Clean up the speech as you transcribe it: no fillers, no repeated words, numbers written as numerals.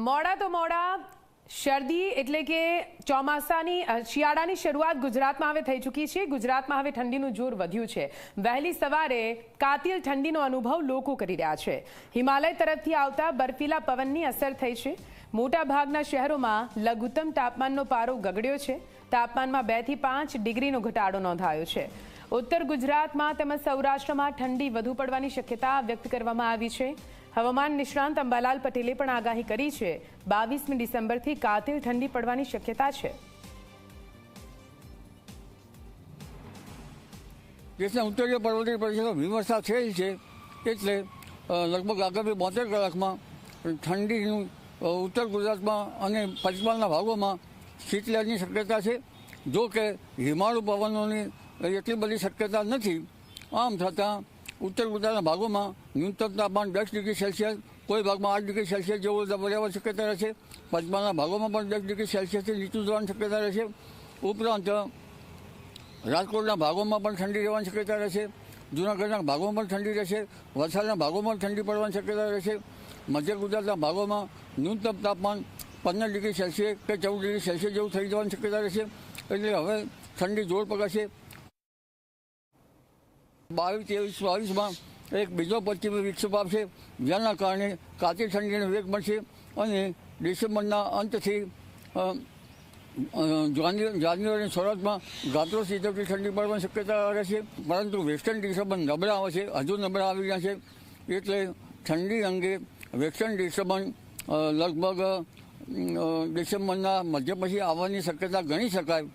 મોડા તો મોડા શરદી એટલે કે શિયાળાની શરૂઆત ગુજરાતમાં હવે થઈ ચૂકી છે। ગુજરાતમાં હવે ઠંડીનું જોર વધ્યું છે। વહેલી સવારે કાતિલ ઠંડીનો અનુભવ લોકો કરી રહ્યા છે। હિમાલય તરફથી આવતા બર્ફીલા પવનની અસર થઈ છે। મોટાભાગના શહેરોમાં લઘુત્તમ તાપમાનનો પારો ગગડ્યો છે। તાપમાનમાં 2 થી 5 ડિગ્રીનો ઘટાડો નોંધાયો છે। ઉત્તર ગુજરાતમાં તેમજ સૌરાષ્ટ્રમાં ઠંડી વધુ પડવાની શક્યતા વ્યક્ત કરવામાં આવી છે। હવામાન નિષ્ણાંત અંબાલાલ પટેલે પણ આગાહી કરી છે। 22મી ડિસેમ્બરથી કાતિલ ઠંડી પડવાની શક્યતા છે। દેશના ઉત્તરીય પર્વતીય પ્રદેશોમાં હિમવર્ષા થયેલ છે, એટલે લગભગ આગામી 72 કલાકમાં ઠંડીનું ઉત્તર ગુજરાતમાં અને પંચમહાલના ભાગોમાં શીતલહેરની શક્યતા છે। જો કે હિમાલુ પવનોની એટલી બધી શક્યતા નથી। આમ છતાં ઉત્તર ગુજરાતના ભાગોમાં ન્યૂનતમ તાપમાન 10 ડિગ્રી સેલ્સિયસ, કોઈ ભાગમાં 8 ડિગ્રી સેલ્સિયસ જેવું રહેવાની શક્યતા રહેશે। પંચમહાલના ભાગોમાં પણ 10 ડિગ્રી સેલ્સિયસથી નીચું જવાની શક્યતા રહેશે। ઉપરાંત રાજકોટના ભાગોમાં પણ ઠંડી રહેવાની શક્યતા રહેશે। જૂનાગઢના ભાગોમાં પણ ઠંડી રહેશે। વલસાડના ભાગોમાં ઠંડી પડવાની શક્યતા રહેશે। મધ્ય ગુજરાતના ભાગોમાં ન્યૂનતમ તાપમાન 15 ડિગ્રી સેલ્સિયસ કે 14 ડિગ્રી સેલ્સિયસ જેવું થઈ જવાની શક્યતા રહેશે। એટલે હવે ઠંડી જોર પકડશે। 22-23-22માં એક બીજો પશ્ચિમી વિક્ષેપ આવશે, જેના કારણે કાતિલ ઠંડીનો વેગ મળશે અને ડિસેમ્બરના અંતથી જાન્યુઆરીની શરૂઆતમાં ગાત્રો સીધોથી ઠંડી પડવાની શક્યતા રહેશે। પરંતુ વેસ્ટર્ન ડિસ્ટર્બન્સ નબળા આવે છે, હજુ નબળા આવી ગયા છે। એટલે ઠંડી અંગે વેસ્ટર્ન ડિસ્ટર્બન્સ લગભગ ડિસેમ્બરના મધ્ય પછી આવવાની શક્યતા ગણી શકાય।